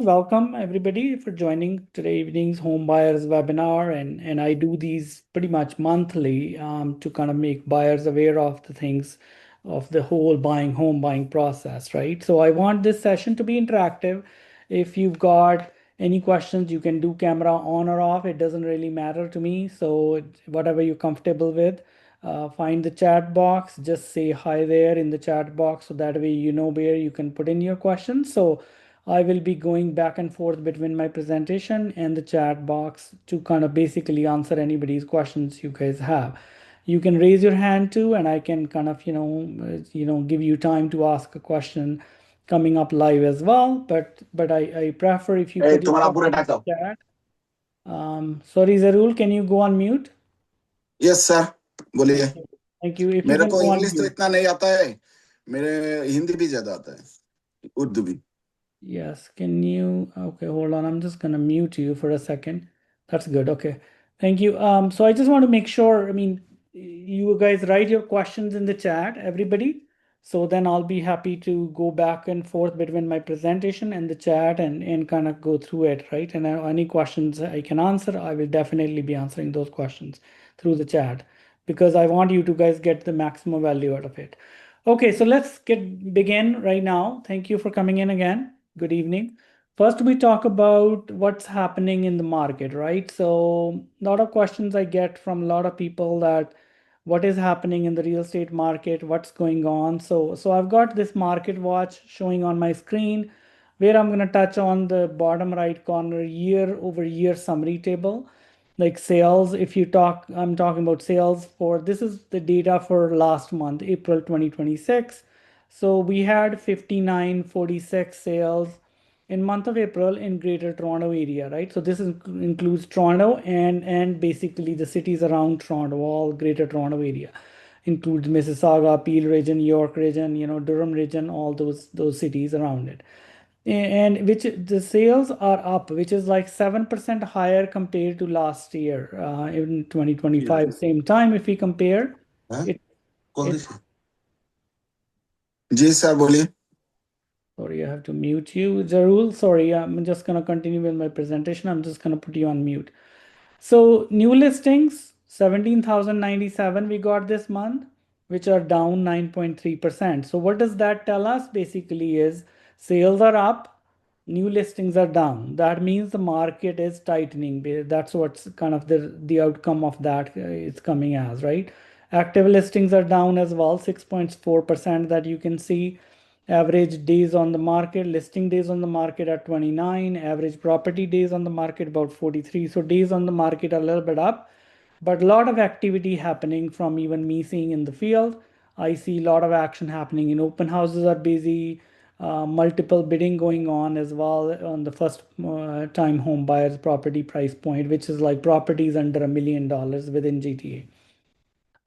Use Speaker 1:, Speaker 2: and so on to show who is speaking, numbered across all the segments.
Speaker 1: Welcome everybody for joining today evening's home buyers webinar. And I do these pretty much monthly to kind of make buyers aware of the things of the whole home buying process, right? So I want this session to be interactive. If you've got any questions, you can do camera on or off. It doesn't really matter to me. So whatever you're comfortable with, find the chat box, just say hi there in the chat box. So that way, you know where you can put in your questions. So I will be going back and forth between my presentation and the chat box to kind of basically answer anybody's questions you guys have. You can raise your hand too, and I can kind of, give you time to ask a question coming up live as well. But I prefer if you put your
Speaker 2: तुम्हारा पूरा
Speaker 1: question in
Speaker 2: type
Speaker 1: the chat. Sorry, Zarul, can you go on mute?
Speaker 2: Yes sir बोलिए।
Speaker 1: Thank you. Thank you. If you
Speaker 2: मेरे
Speaker 1: can
Speaker 2: को
Speaker 1: go on
Speaker 2: English तो
Speaker 1: mute.
Speaker 2: इतना नहीं आता है। मेरे हिंदी भी ज्यादा आता है, उर्दू भी।
Speaker 1: Yes, can you? Okay, hold on. I'm just gonna mute you for a second. That's good. Okay, thank you. So I just want to make sure. I mean, you guys write your questions in the chat, everybody. So then I'll be happy to go back and forth between my presentation and the chat and kind of go through it, right? And any questions I can answer, I will definitely be answering those questions through the chat because I want you to guys get the maximum value out of it. Okay, so let's begin right now. Thank you for coming in again. Good evening. First, we talk about what's happening in the market, right? So, a lot of questions I get from a lot of people that what is happening in the real estate market, what's going on. So I've got this market watch showing on my screen where I'm going to touch on the bottom right corner year over year summary table. Like sales, if you talk, I'm talking about sales for this is the data for last month, April 2026. So we had 5946 sales in month of April in Greater Toronto area, right? So this includes Toronto and basically the cities around Toronto, all Greater Toronto area, includes Mississauga, Peel region, York region, Durham region, all those cities around it. And which the sales are up, which is like 7% higher compared to last year in 2025 same time. If we compare
Speaker 2: हाँ?
Speaker 1: it,
Speaker 2: कौन
Speaker 1: it
Speaker 2: C ji sir बोलिए।
Speaker 1: Sorry, I have to mute you. Zarul, sorry, I'm just going to continue with my presentation. I'm just going to put you on mute. So new listings, 17,097 we got this month, which are down 9.3%. So what does that tell us? Basically is sales are up, new listings are down. That means the market is tightening. That's what's kind of the outcome of that is coming as, right? Active listings are down as well, 6.4% that you can see. Average days on the market, listing days on the market at 29, average property days on the market about 43. So days on the market are a little bit up, but a lot of activity happening from even me seeing in the field. I see a lot of action happening in open houses are busy, multiple bidding going on as well on the first time home buyers property price point, which is like properties under $1 million within GTA.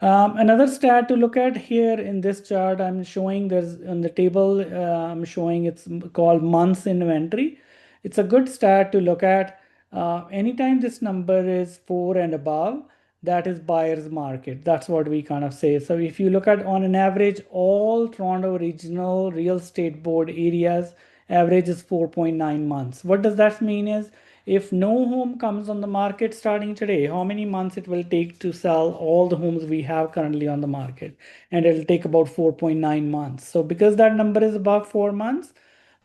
Speaker 1: Another stat to look at here in this chart, I'm showing there's on the table, I'm showing it's called months inventory. It's a good stat to look at. Anytime this number is 4 and above, that is buyer's market. That's what we kind of say. So if you look at on an average, all Toronto regional real estate board areas, average is 4.9 months. What does that mean is if no home comes on the market starting today, how many months it will take to sell all the homes we have currently on the market? And it'll take about 4.9 months. So because that number is above 4 months,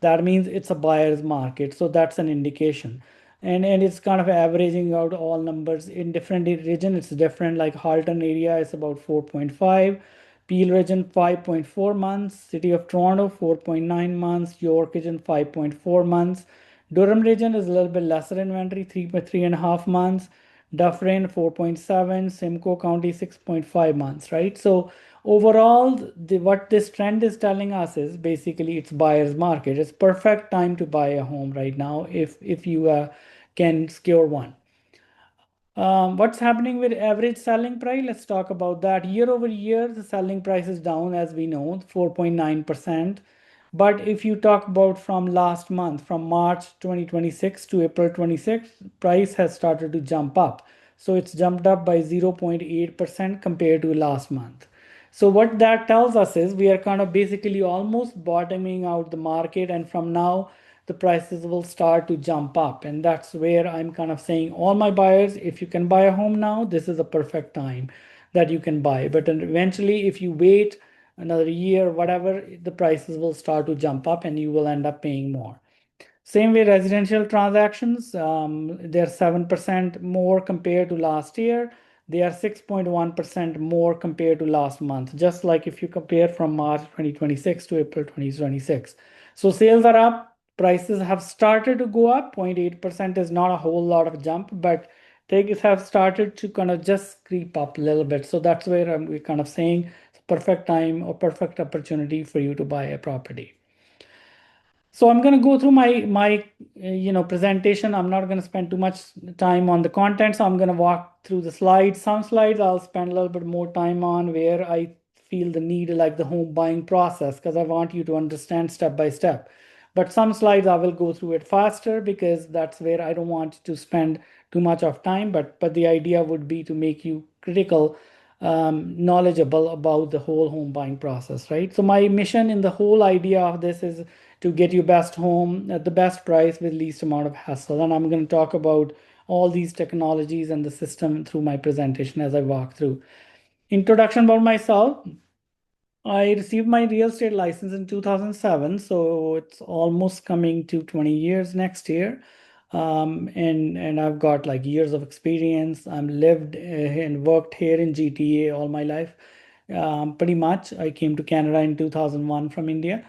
Speaker 1: that means it's a buyer's market. So that's an indication. And it's kind of averaging out all numbers in different region. It's different. Like Halton area is about 4.5. Peel region 5.4 months. City of Toronto 4.9 months. York region 5.4 months. Durham region is a little bit lesser inventory, 3.5 months. Dufferin 4.7, Simcoe County 6.5 months, right? So overall, what this trend is telling us is basically it's buyer's market. It's perfect time to buy a home right now if you can secure one. What's happening with average selling price? Let's talk about that. Year over year, the selling price is down, as we know, 4.9%. But if you talk about from last month, from March 2026 to April 26, price has started to jump up. So it's jumped up by 0.8% compared to last month. So what that tells us is we are kind of basically almost bottoming out the market, and from now the prices will start to jump up. And that's where I'm kind of saying all my buyers, if you can buy a home now, this is a perfect time that you can buy. But eventually, if you wait another year, whatever, the prices will start to jump up and you will end up paying more. Same way, residential transactions, they're 7% more compared to last year. They are 6.1% more compared to last month, just like if you compare from March 2026 to April 2026. So sales are up, prices have started to go up. 0.8% is not a whole lot of jump, but things have started to kind of just creep up a little bit. So that's where we're kind of saying it's a perfect time or perfect opportunity for you to buy a property. So I'm going to go through my presentation. I'm not going to spend too much time on the content. So I'm going to walk through the slides. Some slides I'll spend a little bit more time on where I feel the need, like the home buying process, because I want you to understand step by step. But some slides I will go through it faster because that's where I don't want to spend too much of time. But the idea would be to make you critical, knowledgeable about the whole home buying process, right? So my mission in the whole idea of this is to get you best home at the best price with least amount of hassle. And I'm going to talk about all these technologies and the system through my presentation as I walk through. Introduction about myself. I received my real estate license in 2007, so it's almost coming to 20 years next year. And I've got like years of experience. I'm lived and worked here in GTA all my life. Pretty much. I came to Canada in 2001 from India.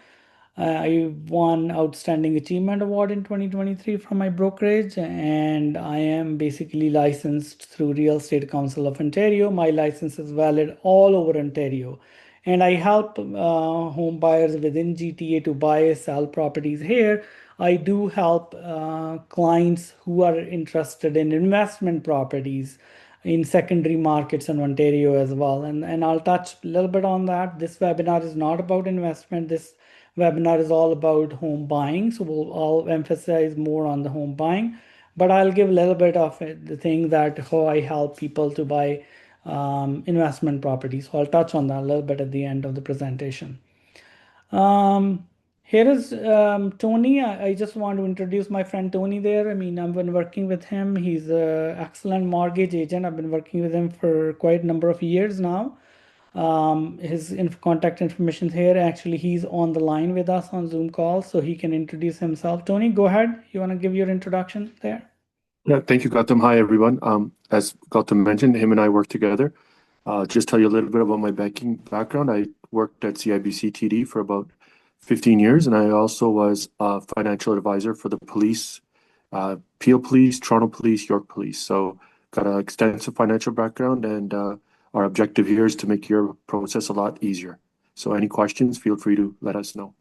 Speaker 1: I won Outstanding Achievement Award in 2023 from my brokerage, and I am basically licensed through Real Estate Council of Ontario. My license is valid all over Ontario, and I help home buyers within GTA to buy, sell properties here. I do help clients who are interested in investment properties in secondary markets in Ontario as well. And I'll touch a little bit on that. This webinar is not about investment. This webinar is all about home buying. So I'll emphasize more on the home buying, but I'll give a little bit of it, the thing that how I help people to buy investment properties. So I'll touch on that a little bit at the end of the presentation. Um, Here is Tony. I just want to introduce my friend Tony there. I mean, I've been working with him. He's an excellent mortgage agent. I've been working with him for quite a number of years now. His contact information is here. Actually, he's on the line with us on Zoom call, so he can introduce himself. Tony, go ahead. You want to give your introduction there?
Speaker 3: Yeah, thank you, Gautam. Hi, everyone. As Gautam mentioned, him and I work together. Just tell you a little bit about my banking background. I worked at CIBC TD for about 15 years, and I also was a financial advisor for the police, Peel Police, Toronto Police, York Police. So got an extensive financial background, and our objective here is to make your process a lot easier. So any questions, feel free to let us know.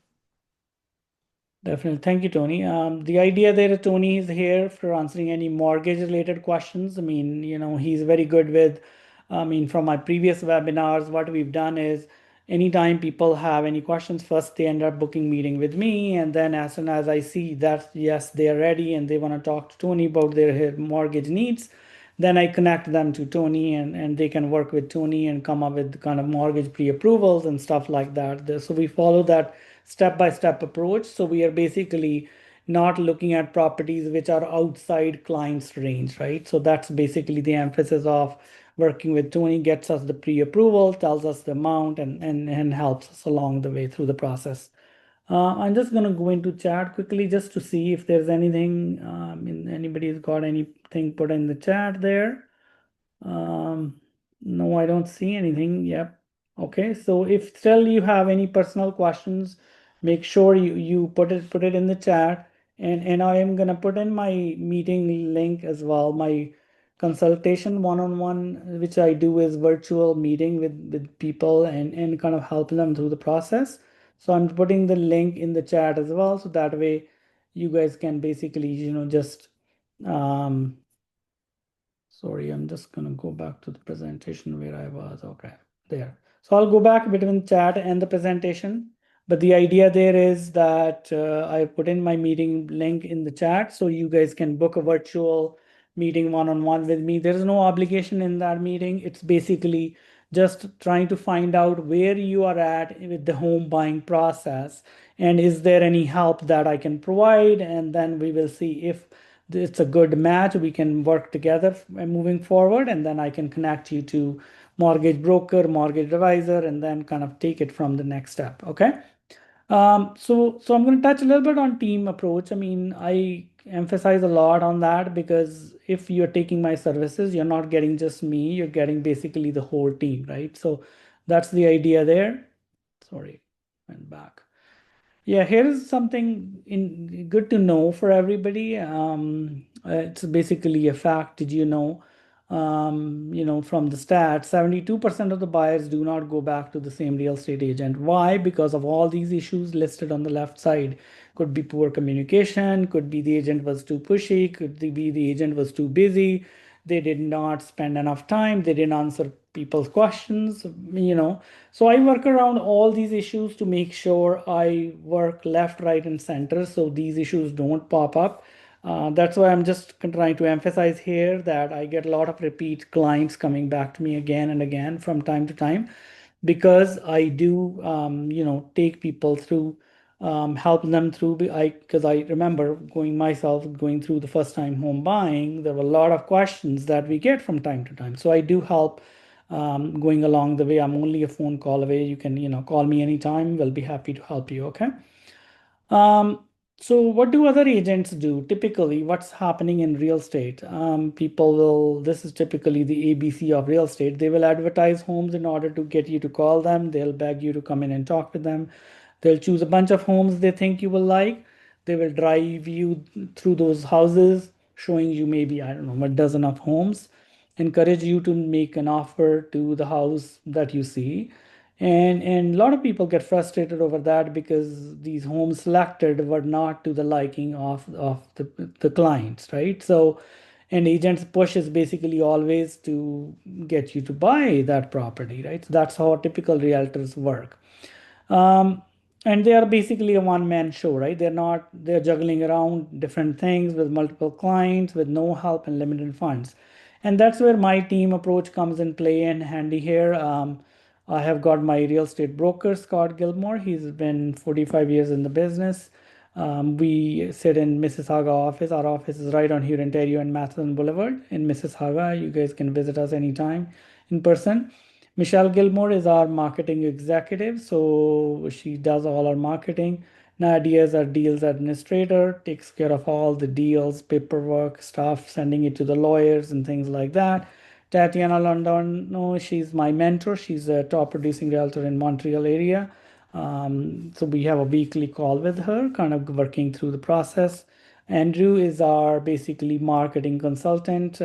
Speaker 1: Definitely. Thank you, Tony. The idea there, Tony is here for answering any mortgage related questions. I mean, he's very good with, from my previous webinars, what we've done is anytime people have any questions, first they end up booking meeting with me. And then as soon as I see that, yes, they are ready and they want to talk to Tony about their mortgage needs, then I connect them to Tony and they can work with Tony and come up with kind of mortgage pre-approvals and stuff like that. So we follow that step-by-step approach. So we are basically not looking at properties which are outside client's range, right? So that's basically the emphasis of working with Tony, gets us the pre-approval, tells us the amount, and helps us along the way through the process. I'm just going to go into chat quickly just to see if there's anything, anybody's got anything put in the chat there. No, I don't see anything. Yep. Okay, so if still you have any personal questions, make sure you put it in the chat, and I am gonna put in my meeting link as well. My consultation one-on-one, which I do is virtual meeting with people and kind of help them through the process. So I'm putting the link in the chat as well, so that way you guys can basically just sorry, I'm just gonna go back to the presentation where I was. Okay, there. So I'll go back between chat and the presentation. But the idea there is that I put in my meeting link in the chat so you guys can book a virtual meeting one-on-one with me. There is no obligation in that meeting. It's basically just trying to find out where you are at with the home buying process, and is there any help that I can provide, and then we will see if it's a good match. We can work together moving forward, and then I can connect you to mortgage broker, mortgage advisor, and then kind of take it from the next step. Okay. So I'm going to touch a little bit on team approach. I mean, I emphasize a lot on that because if you're taking my services, you're not getting just me, you're getting basically the whole team, right? So that's the idea there. Sorry, went back. Yeah, here is something good to know for everybody. It's basically a fact. Did you know? From the stats, 72% of the buyers do not go back to the same real estate agent. Why? Because of all these issues listed on the left side. Could be poor communication, could be the agent was too pushy, could be the agent was too busy, they did not spend enough time, they didn't answer people's questions, so I work around all these issues to make sure I work left, right, and center so these issues don't pop up. That's why I'm just trying to emphasize here that I get a lot of repeat clients coming back to me again and again from time to time because I do, take people through, help them through. Because I remember going through the first time home buying, there were a lot of questions that we get from time to time. So I do help going along the way. I'm only a phone call away. You can, call me anytime. We'll be happy to help you. Okay. Um, so what do other agents do? Typically, what's happening in real estate? This is typically the ABC of real estate. They will advertise homes in order to get you to call them. They'll beg you to come in and talk with them. They'll choose a bunch of homes they think you will like. They will drive you through those houses, showing you maybe, I don't know, a dozen of homes, encourage you to make an offer to the house that you see, and a lot of people get frustrated over that because these homes selected were not to the liking of the clients, right? So an agent's push is basically always to get you to buy that property, right? So that's how typical realtors work. um, and they are basically a one-man show, right? They're juggling around different things with multiple clients with no help and limited funds. And that's where my team approach comes in play and handy here. I have got my real estate broker, Scott Gilmore. He's been 45 years in the business. We sit in Mississauga office. Our office is right on here, Ontario and Matheson Boulevard in Mississauga. You guys can visit us anytime in person. Michelle Gilmore is our marketing executive, so she does all our marketing. Nadia is our deals administrator, takes care of all the deals, paperwork, stuff, sending it to the lawyers and things like that. Tatiana London, no, she's my mentor. She's a top producing realtor in Montreal area. So we have a weekly call with her, kind of working through the process. Andrew is our basically marketing consultant,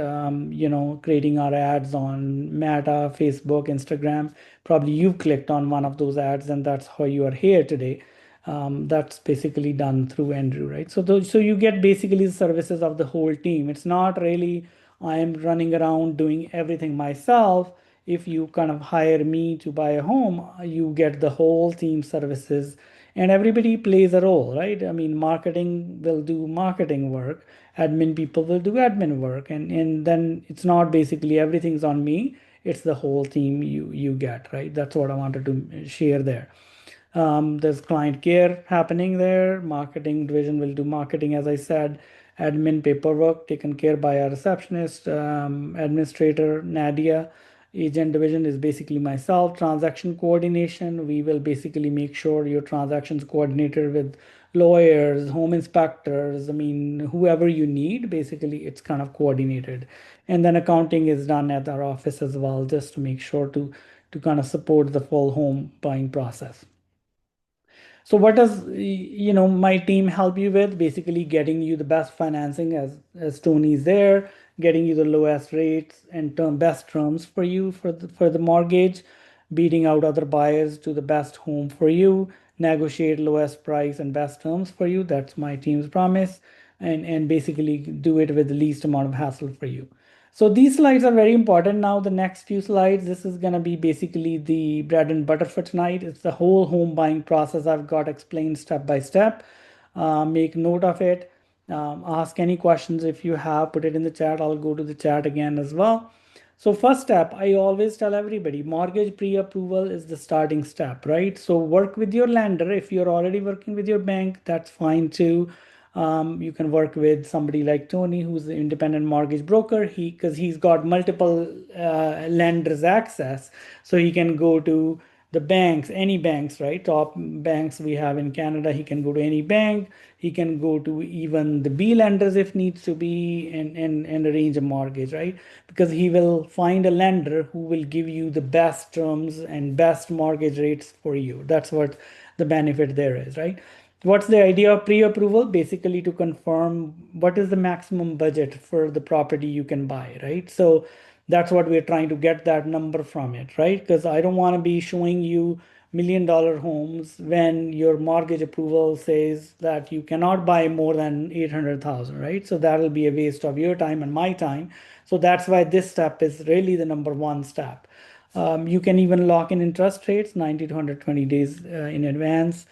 Speaker 1: creating our ads on Meta, Facebook, Instagram. Probably you've clicked on one of those ads, and that's how you are here today. That's basically done through Andrew, right? So you get basically the services of the whole team. It's not really I am running around doing everything myself. If you kind of hire me to buy a home, you get the whole team services, and everybody plays a role, right? I mean, marketing will do marketing work, admin people will do admin work, and then it's not basically everything's on me. It's the whole team you get, right? That's what I wanted to share there. There's client care happening there. Marketing division will do marketing, as I said. Admin paperwork taken care by our receptionist, administrator Nadia. Agent division is basically myself. Transaction coordination, we will basically make sure your transactions coordinated with lawyers, home inspectors. I mean, whoever you need, basically, it's kind of coordinated. And then accounting is done at our office as well, just to make sure to kind of support the full home buying process. So what does my team help you with? Basically getting you the best financing as Tony's there, getting you the lowest rates and best terms for you for the mortgage, beating out other buyers to the best home for you, negotiate lowest price and best terms for you. That's my team's promise, and basically do it with the least amount of hassle for you. So these slides are very important. Now the next few slides, this is going to be basically the bread and butter for tonight. It's the whole home buying process I've got explained step by step. Make note of it. Ask any questions if you have, put it in the chat. I'll go to the chat again as well. So first step, I always tell everybody, mortgage pre-approval is the starting step, right? So work with your lender. If you're already working with your bank, that's fine too. You can work with somebody like Tony, who's the independent mortgage broker. Because he's got multiple lenders access, so he can go to the banks, any banks, right? Top banks we have in Canada. He can go to any bank. He can go to even the B lenders if needs to be, and arrange a mortgage, right? Because he will find a lender who will give you the best terms and best mortgage rates for you. That's what the benefit there is, right? What's the idea of pre-approval? Basically to confirm what is the maximum budget for the property you can buy, right? So that's what we're trying to get that number from it, right? Because I don't want to be showing you $1 million homes when your mortgage approval says that you cannot buy more than 800,000, right? So that'll be a waste of your time and my time. So that's why this step is really the number one step. You can even lock in interest rates 90 to 120 days in advance.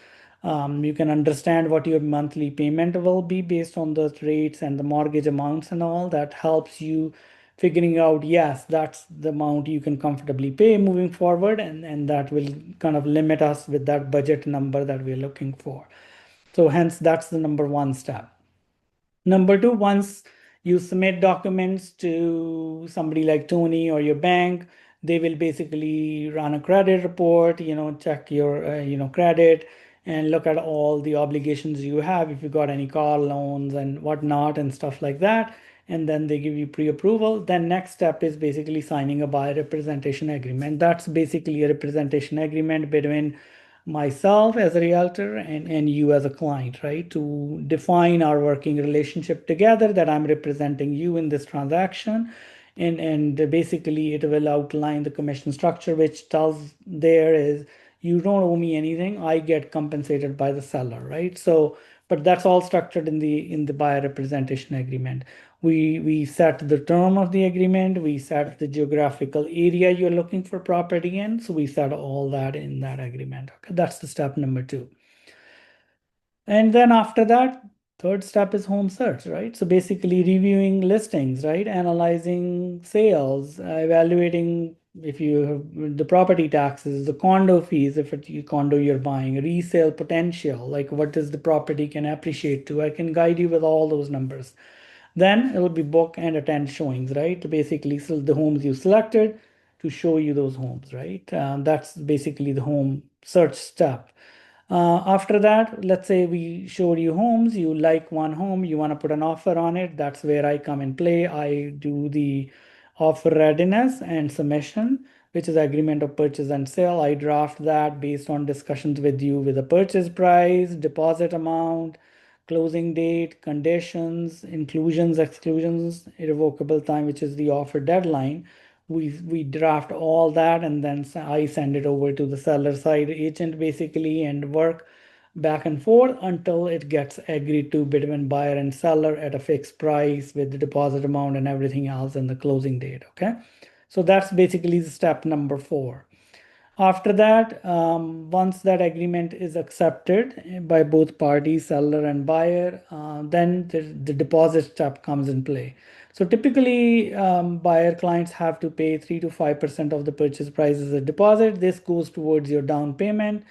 Speaker 1: You can understand what your monthly payment will be based on the rates and the mortgage amounts and all. That helps you figuring out, yes, that's the amount you can comfortably pay moving forward, and that will kind of limit us with that budget number that we're looking for. So hence, that's the number one step. Number two, once you submit documents to somebody like Tony or your bank, they will basically run a credit report, check your, credit and look at all the obligations you have, if you got any car loans and whatnot and stuff like that. And then they give you pre-approval. Then next step is basically signing a buyer representation agreement. That's basically a representation agreement between myself as a realtor and you as a client, right? To define our working relationship together, that I'm representing you in this transaction. And basically it will outline the commission structure, which tells there is you don't owe me anything. I get compensated by the seller, right? So, but that's all structured in the buyer representation agreement. We set the term of the agreement, we set the geographical area you're looking for property in. So we set all that in that agreement. Okay, that's the step number two. And then after that, third step is home search, right? So basically reviewing listings, right? Analyzing sales, evaluating if you have the property taxes, the condo fees, if it's a condo you're buying, resale potential, like what does the property can appreciate to. I can guide you with all those numbers. Then it will be book and attend showings, right? Basically, so the homes you selected to show you those homes, right? That's basically the home search step. After that, let's say we showed you homes, you like one home, you want to put an offer on it. That's where I come in play. I do the offer readiness and submission, which is agreement of purchase and sale. I draft that based on discussions with you with the purchase price, deposit amount, closing date, conditions, inclusions, exclusions, irrevocable time, which is the offer deadline. We draft all that, and then I send it over to the seller side agent basically, and work back and forth until it gets agreed to between buyer and seller at a fixed price with the deposit amount and everything else and the closing date. Okay, so that's basically the step number four. After that, once that agreement is accepted by both parties, seller and buyer, then the deposit step comes in play. So typically, buyer clients have to pay 3 to 5% of the purchase price as a deposit. This goes towards your down payment.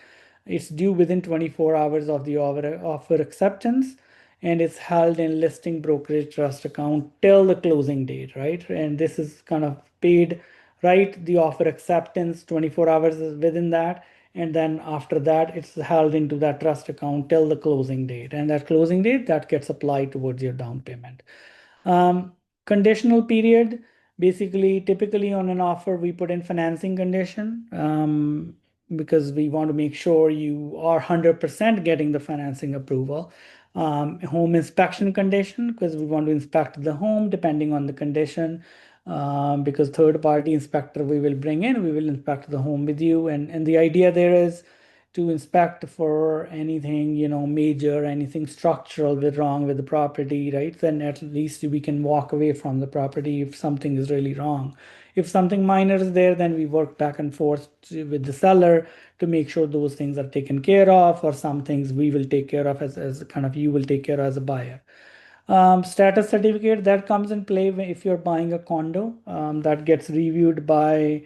Speaker 1: It's due within 24 hours of the offer acceptance, and it's held in listing brokerage trust account till the closing date, right? And this is kind of paid right, the offer acceptance 24 hours is within that, and then after that it's held into that trust account till the closing date, and that closing date that gets applied towards your down payment. Conditional period, basically typically on an offer we put in financing condition, because we want to make sure you are 100% getting the financing approval. Home inspection condition, because we want to inspect the home depending on the condition, because third party inspector we will bring in, we will inspect the home with you, and the idea there is to inspect for anything, major, anything structural with wrong with the property, right? Then at least we can walk away from the property if something is really wrong. If something minor is there, then we work back and forth with the seller to make sure those things are taken care of, or some things we will take care of as kind of you will take care of as a buyer. Status certificate that comes in play if you're buying a condo, that gets reviewed by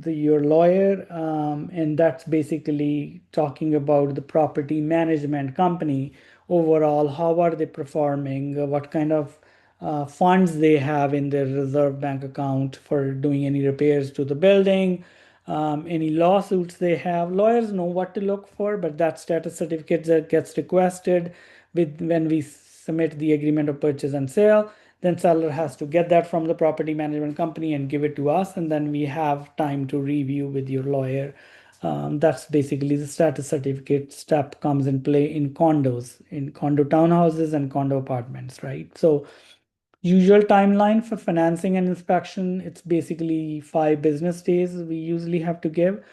Speaker 1: your lawyer, and that's basically talking about the property management company overall. How are they performing? What kind of funds they have in their reserve bank account for doing any repairs to the building, any lawsuits they have. Lawyers know what to look for, but that status certificate that gets requested when we submit the agreement of purchase and sale, then seller has to get that from the property management company and give it to us, and then we have time to review with your lawyer. That's basically the status certificate step comes in play in condos, in condo townhouses and condo apartments, right? So usual timeline for financing and inspection, it's basically 5 business days we usually have to give.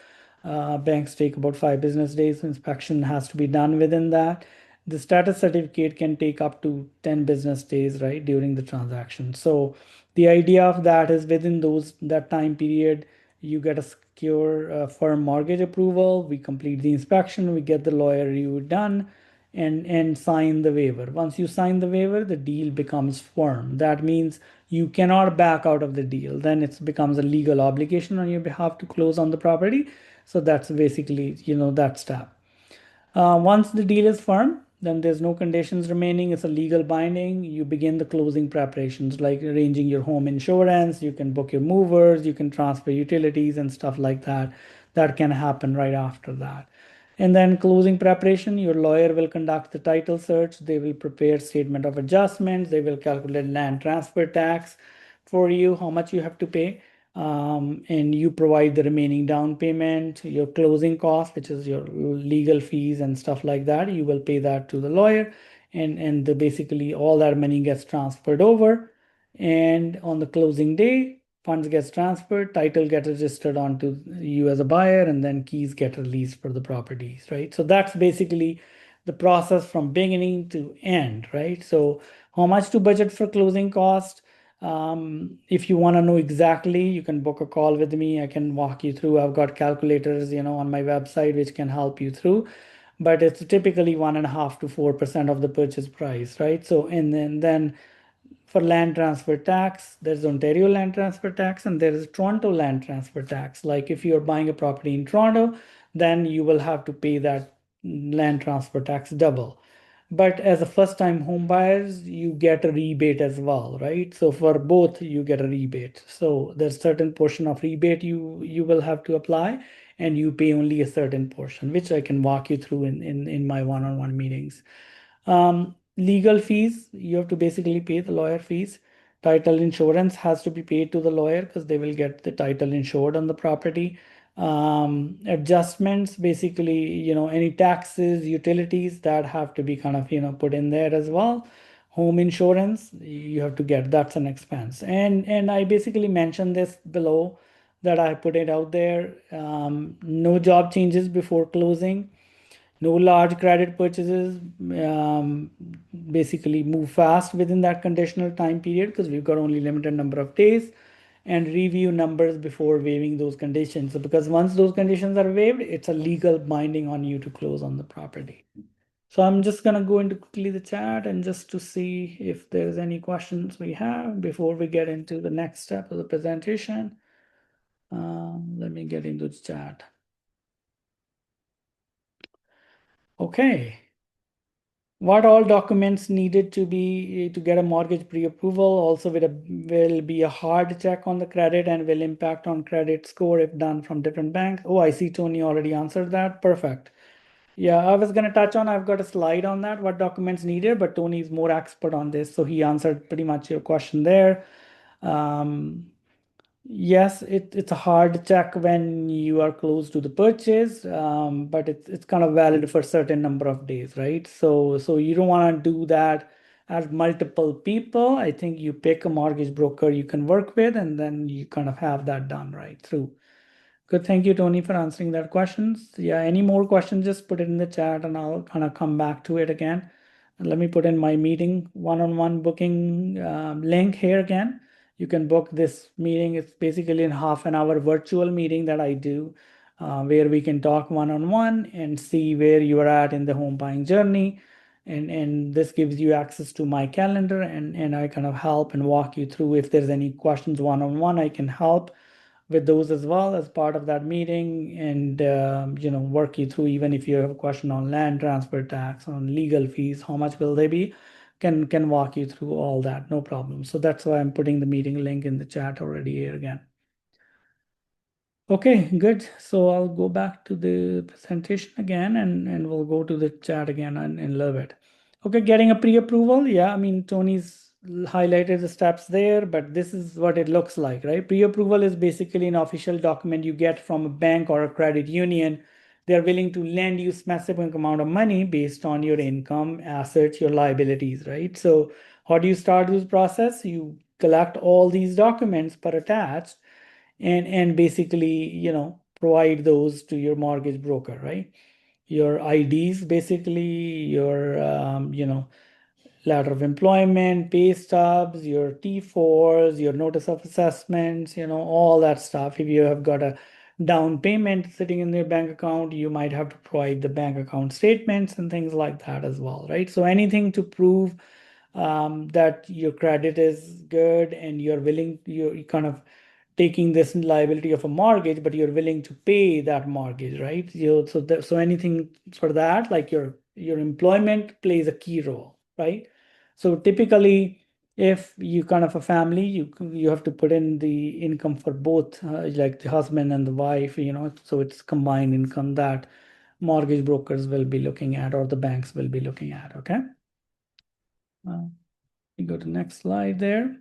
Speaker 1: Banks take about 5 business days. Inspection has to be done within that. The status certificate can take up to 10 business days, right, during the transaction. So the idea of that is within that time period, you get a secure firm mortgage approval. We complete the inspection, we get the lawyer review done, and sign the waiver. Once you sign the waiver, the deal becomes firm. That means you cannot back out of the deal. Then it becomes a legal obligation on your behalf to close on the property. So that's basically, that step. Once the deal is firm, then there's no conditions remaining. It's a legal binding. You begin the closing preparations, like arranging your home insurance. You can book your movers. You can transfer utilities and stuff like that. That can happen right after that. And then closing preparation, your lawyer will conduct the title search. They will prepare statement of adjustments. They will calculate land transfer tax for you, how much you have to pay. And you provide the remaining down payment, your closing cost, which is your legal fees and stuff like that. You will pay that to the lawyer, and basically all that money gets transferred over. And on the closing day, funds gets transferred, title gets registered onto you as a buyer, and then keys get released for the properties, right? So that's basically the process from beginning to end, right? So how much to budget for closing cost? If you want to know exactly, you can book a call with me. I can walk you through. I've got calculators, on my website, which can help you through. But it's typically 1.5 to 4% of the purchase price, right? So, and then for land transfer tax, there's Ontario land transfer tax and there is Toronto land transfer tax. Like if you're buying a property in Toronto, then you will have to pay that land transfer tax double. But as a first time home buyers, you get a rebate as well, right? So for both, you get a rebate. So there's certain portion of rebate you will have to apply, and you pay only a certain portion, which I can walk you through in my one-on-one meetings. Legal fees, you have to basically pay the lawyer fees. Title insurance has to be paid to the lawyer because they will get the title insured on the property. Adjustments, basically, any taxes, utilities that have to be kind of, put in there as well. Home insurance, you have to get, that's an expense. And I basically mentioned this below that I put it out there. No job changes before closing. No large credit purchases, basically move fast within that conditional time period because we've got only limited number of days, and review numbers before waiving those conditions. So because once those conditions are waived, it's a legal binding on you to close on the property. So I'm just gonna go into quickly the chat and just to see if there's any questions we have before we get into the next step of the presentation. Let me get into the chat. Okay. What all documents needed to get a mortgage pre-approval? Also will be a hard check on the credit and will impact on credit score if done from different banks. Oh, I see Tony already answered that. Perfect. Yeah, I was going to touch on, I've got a slide on that, what documents needed, but Tony is more expert on this. So he answered pretty much your question there. Yes, it's a hard check when you are close to the purchase, but it's kind of valid for a certain number of days, right? So you don't want to do that as multiple people. I think you pick a mortgage broker you can work with, and then you kind of have that done right through. Good, thank you, Tony, for answering that questions. Yeah, any more questions, just put it in the chat and I'll kind of come back to it again. And let me put in my meeting one-on-one booking link here again. You can book this meeting. It's basically a half an hour virtual meeting that I do where we can talk one-on-one and see where you are at in the home buying journey. And this gives you access to my calendar, and I kind of help and walk you through. If there's any questions one-on-one, I can help with those as well as part of that meeting, and work you through. Even if you have a question on land transfer tax, on legal fees, how much will they be, can walk you through all that, no problem. So that's why I'm putting the meeting link in the chat already here again. Okay, good. So I'll go back to the presentation again, and we'll go to the chat again in a little bit. Okay, getting a pre-approval. Yeah, I mean, Tony's highlighted the steps there, but this is what it looks like, right? Pre-approval is basically an official document you get from a bank or a credit union. They're willing to lend you specific amount of money based on your income, assets, your liabilities, right? So how do you start this process? You collect all these documents per attached, and basically provide those to your mortgage broker, right? Your IDs, basically your letter of employment, pay stubs, your T4s, your notice of assessments, all that stuff. If you have got a down payment sitting in your bank account, you might have to provide the bank account statements and things like that as well, right? So anything to prove that your credit is good, and you're kind of taking this liability of a mortgage, but you're willing to pay that mortgage, right? So anything for that, like your employment plays a key role, right? So typically, if you kind of a family, you have to put in the income for both, like the husband and the wife, so it's combined income that mortgage brokers will be looking at, or the banks will be looking at. Okay. You go to next slide there.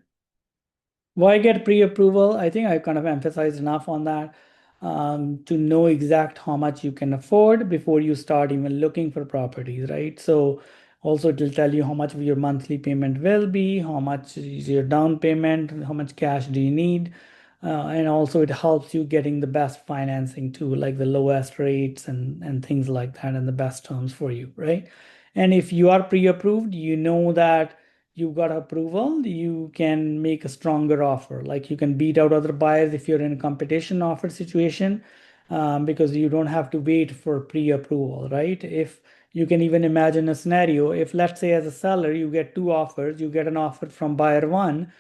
Speaker 1: Why get pre-approval? I think I kind of emphasized enough on that, to know exact how much you can afford before you start even looking for properties, right? So also it will tell you how much your monthly payment will be, how much is your down payment, how much cash do you need, and also it helps you getting the best financing too, like the lowest rates and things like that, and the best terms for you, right? And if you are pre-approved, you know that you got approval, you can make a stronger offer. Like you can beat out other buyers if you're in a competition offer situation, because you don't have to wait for pre-approval, right? If you can even imagine a scenario, if let's say as a seller, you get two offers, you get an offer from buyer one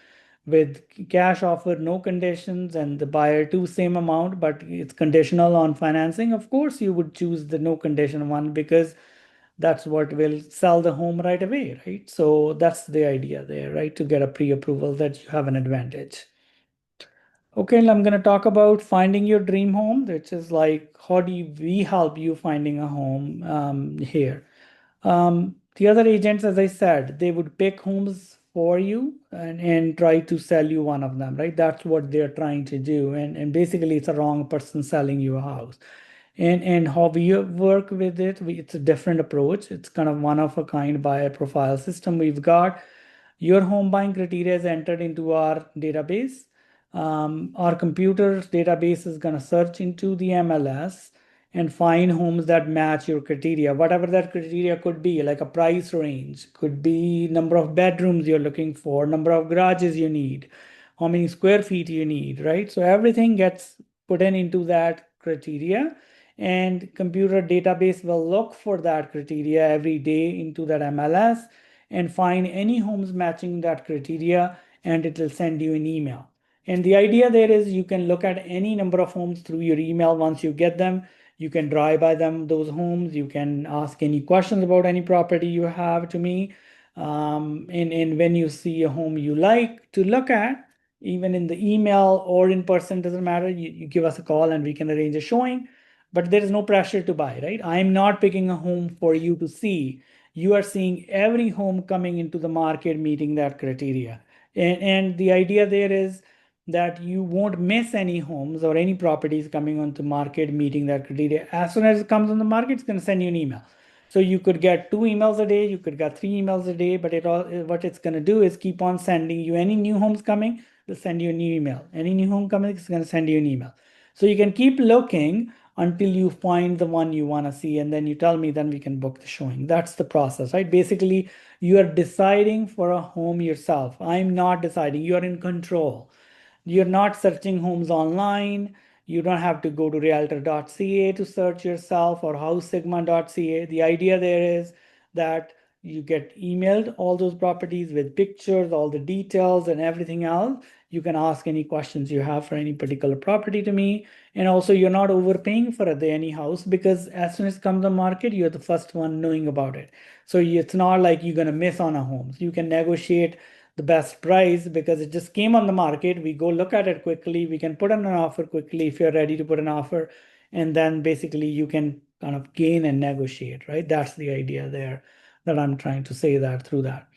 Speaker 1: with cash offer, no conditions, and the buyer two, same amount, but it's conditional on financing. Of course, you would choose the no condition one, because that's what will sell the home right away, right? So that's the idea there, right? To get a pre-approval, that you have an advantage. Okay, I'm going to talk about finding your dream home, which is like, how do we help you finding a home here? The other agents, as I said, they would pick homes for you and try to sell you one of them, right? That's what they're trying to do. And basically, it's a wrong person selling you a house. And how we work with it, it's a different approach. It's kind of one of a kind buyer profile system we've got. Your home buying criteria is entered into our database. Our computer's database is going to search into the MLS and find homes that match your criteria, whatever that criteria could be, like a price range, could be number of bedrooms you're looking for, number of garages you need, how many square feet you need, right? So everything gets put in into that criteria, and computer database will look for that criteria every day into that MLS and find any homes matching that criteria, and it will send you an email. And the idea there is you can look at any number of homes through your email. Once you get them, you can drive by those homes. You can ask any questions about any property you have to me. And when you see a home you like to look at, even in the email or in person, doesn't matter, you give us a call and we can arrange a showing. But there is no pressure to buy, right? I'm not picking a home for you to see. You are seeing every home coming into the market meeting that criteria. And the idea there is that you won't miss any homes or any properties coming onto market meeting that criteria. As soon as it comes on the market, it's going to send you an email. So you could get 2 emails a day, you could get 3 emails a day, but what it's going to do is keep on sending you any new homes coming, they'll send you a new email. Any new home coming, it's going to send you an email. So you can keep looking until you find the one you want to see, and then you tell me, then we can book the showing. That's the process, right? Basically, you are deciding for a home yourself. I'm not deciding, you are in control. You're not searching homes online. You don't have to go to realtor.ca to search yourself, or housesigma.ca. The idea there is that You get emailed all those properties with pictures, all the details and everything else. You can ask any questions you have for any particular property to me. And also you're not overpaying for any house, because as soon as it comes to market, you're the first one knowing about it. So it's not like you're going to miss on a home. So you can negotiate the best price because it just came on the market. We go look at it quickly. We can put on an offer quickly if you're ready to put an offer. And then basically you can kind of gain and negotiate, right? That's the idea there that I'm trying to say that through that.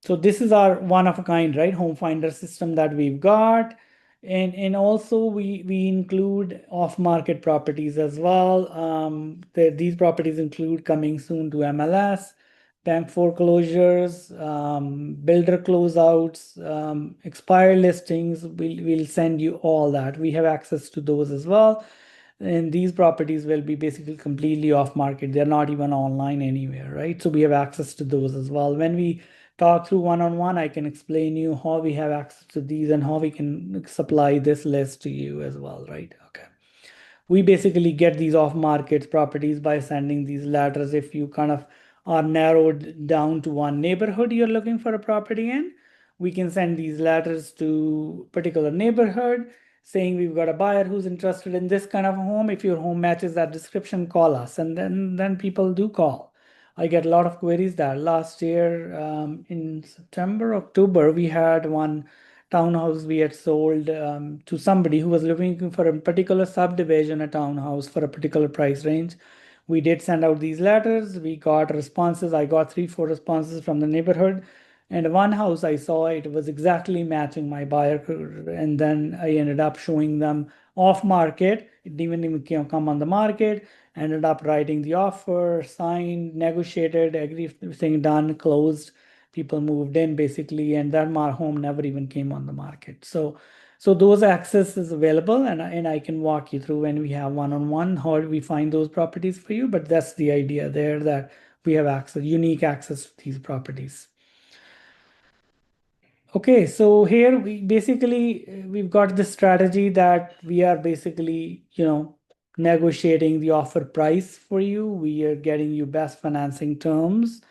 Speaker 1: So this is our one of a kind, right? Home finder system that we've got. And also we include off-market properties as well. These properties include coming soon to MLS, bank foreclosures, builder closeouts, expired listings. We'll send you all that. We have access to those as well. And these properties will be basically completely off market. They're not even online anywhere, right? So we have access to those as well. When we talk through one-on-one, I can explain you how we have access to these and how we can supply this list to you as well, right? Okay. We basically get these off market properties by sending these letters. If you kind of are narrowed down to one neighborhood you're looking for a property in, we can send these letters to particular neighborhood saying we've got a buyer who's interested in this kind of home. If your home matches that description, call us. And then people do call. I get a lot of queries that last year in September, October, we had one townhouse we had sold to somebody who was looking for a particular subdivision, a townhouse for a particular price range. We did send out these letters. We got responses. I got 3, 4 responses from the neighborhood. And one house I saw, it was exactly matching my buyer. And then I ended up showing them off market. It didn't even come on the market. Ended up writing the offer, signed, negotiated, everything done, closed. People moved in basically, and that home never even came on the market. So those access is available, and I can walk you through when we have one-on-one how do we find those properties for you. But that's the idea there, that we have access, unique access to these properties. Okay, so here we've got this strategy that we are basically, negotiating the offer price for you. We are getting you best financing terms,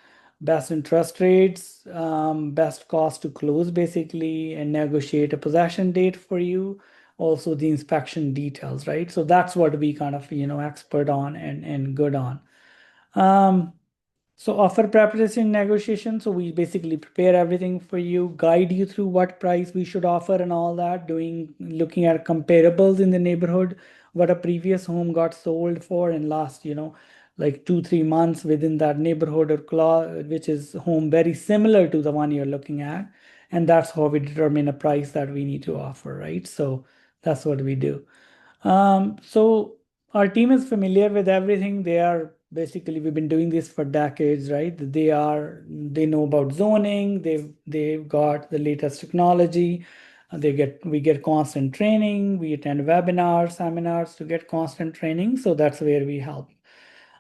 Speaker 1: best interest rates, best cost to close basically, and negotiate a possession date for you. Also the inspection details, right? So that's what we kind of, expert on and good on. So offer preparation negotiation. So we basically prepare everything for you, guide you through what price we should offer and all that, looking at comparables in the neighborhood, what a previous home got sold for in last, like 2, 3 months within that neighborhood or class, which is home very similar to the one you're looking at. And that's how we determine a price that we need to offer, right? So that's what we do. So our team is familiar with everything. We've been doing this for decades, right? They know about zoning. They've got the latest technology. We get constant training. We attend webinars, seminars to get constant training. So that's where we help.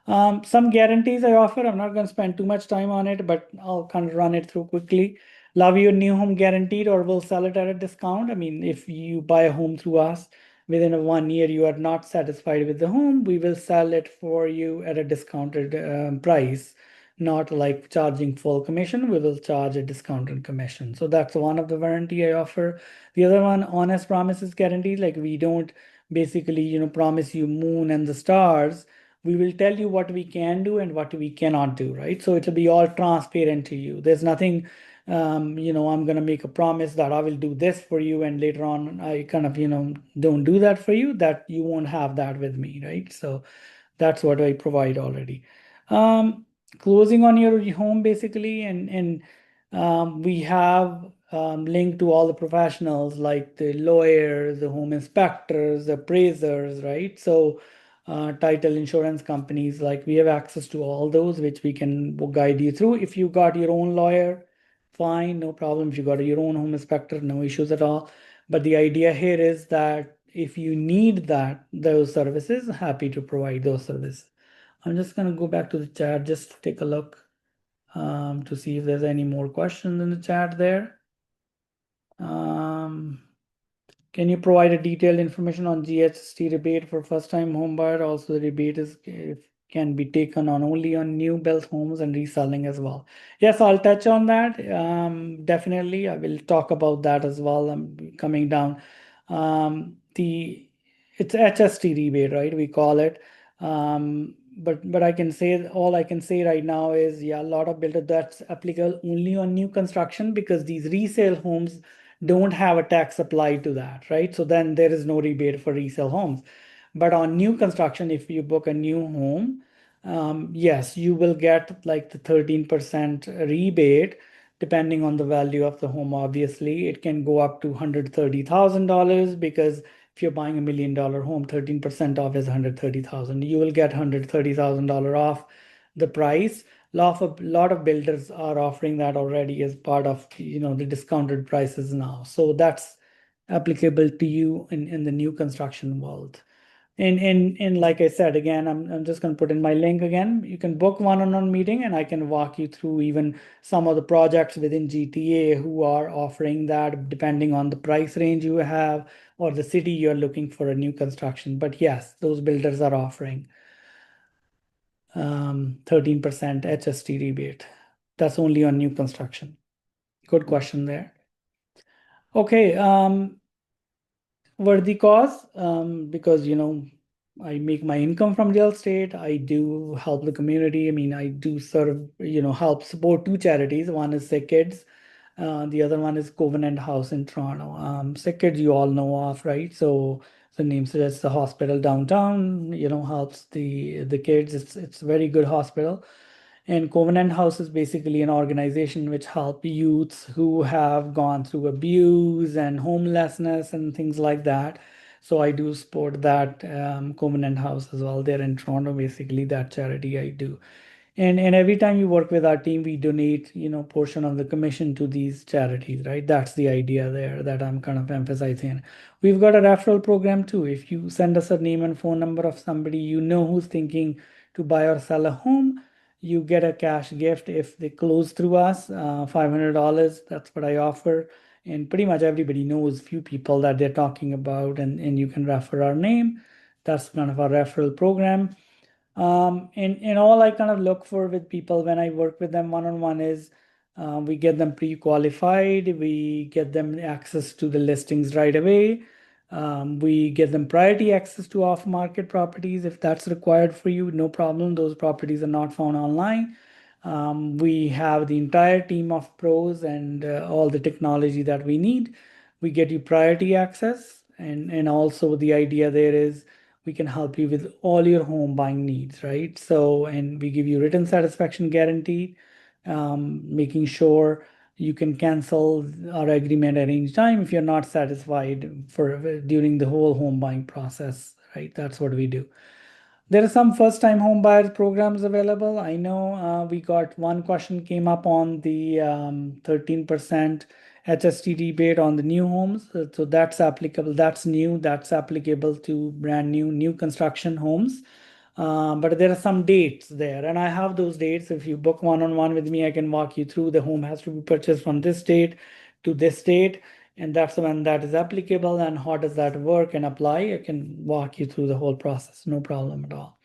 Speaker 1: Some guarantees I offer. I'm not going to spend too much time on it, but I'll kind of run it through quickly. Love your new home guaranteed, or we'll sell it at a discount. I mean, if you buy a home through us, within 1 year you are not satisfied with the home, we will sell it for you at a discounted price, not like charging full commission. We will charge a discounted commission. So that's one of the warranty I offer. The other one, honest promises guarantee. Like we don't basically, promise you moon and the stars. We will tell you what we can do and what we cannot do, right? So it'll be all transparent to you. There's nothing, I'm going to make a promise that I will do this for you, and later on I kind of, don't do that for you. That you won't have that with me, right? So that's what I provide already. Closing on your home basically, and we have linked to all the professionals like the lawyers, the home inspectors, the appraisers, right? So title insurance companies, like we have access to all those, which we can guide you through. If you got your own lawyer, fine, no problem. If you got your own home inspector, no issues at all. But the idea here is that if you need those services, happy to provide those services. I'm just going to go back to the chat just to take a look to see if there's any more questions in the chat there. Can you provide a detailed information on GST rebate for first-time home buyer? Also, the rebate is can be taken on only on new built homes and reselling as well. Yes, I'll touch on that. Definitely, I will talk about that as well. I'm coming down. The It's HST rebate, right? We call it. But I can say all I can say right now is yeah, a lot of builder that's applicable only on new construction because these resale homes don't have a tax applied to that, right? So then there is no rebate for resale homes. But on new construction, if you book a new home, yes, you will get like the 13% rebate depending on the value of the home. Obviously, it can go up to $130,000 because if you're buying $1 million home, 13% off is 130,000. You will get $130,000 off the price. Lot of builders are offering that already as part of the discounted prices now. So that's applicable to you in the new construction world. And like I said, again, I'm just going to put in my link again. You can book one-on-one meeting and I can walk you through even some of the projects within GTA who are offering that depending on the price range you have or the city you're looking for a new construction. But yes, those builders are offering 13% HST rebate. That's only on new construction. Good question there. Okay, worthy cause, because I make my income from real estate. I do help the community. I mean, I do serve, help support two charities. One is Sick Kids. The other one is Covenant House in Toronto. Sick Kids you all know of, right? So the name suggests the hospital downtown, helps the kids. It's a very good hospital. And Covenant House is basically an organization which help youths who have gone through abuse and homelessness and things like that. So I do support that Covenant House as well. They're in Toronto, basically that charity I do. And every time you work with our team, we donate, portion of the commission to these charities, right? That's the idea there that I'm kind of emphasizing. We've got a referral program too. If you send us a name and phone number of somebody who's thinking to buy or sell a home, you get a cash gift if they close through us, $500. That's what I offer. And pretty much everybody knows few people that they're talking about, and you can refer our name. That's kind of our referral program. And all I kind of look for with people when I work with them one-on-one is we get them pre-qualified, we get them access to the listings right away. We get them priority access to off-market properties if that's required for you, no problem. Those properties are not found online. We have the entire team of pros and all the technology that we need. We get you priority access, and also the idea there is we can help you with all your home buying needs, right? So, and we give you written satisfaction guarantee, making sure you can cancel our agreement at any time if you're not satisfied for during the whole home buying process, right? That's what we do. There are some first-time home buyers programs available. I know we got one question came up on the 13% HST rebate on the new homes. So that's applicable. That's new. That's applicable to brand new construction homes. But there are some dates there, and I have those dates. If you book one-on-one with me, I can walk you through. The home has to be purchased from this date to this date, and that's when that is applicable. And how does that work and apply? I can walk you through the whole process, no problem at all.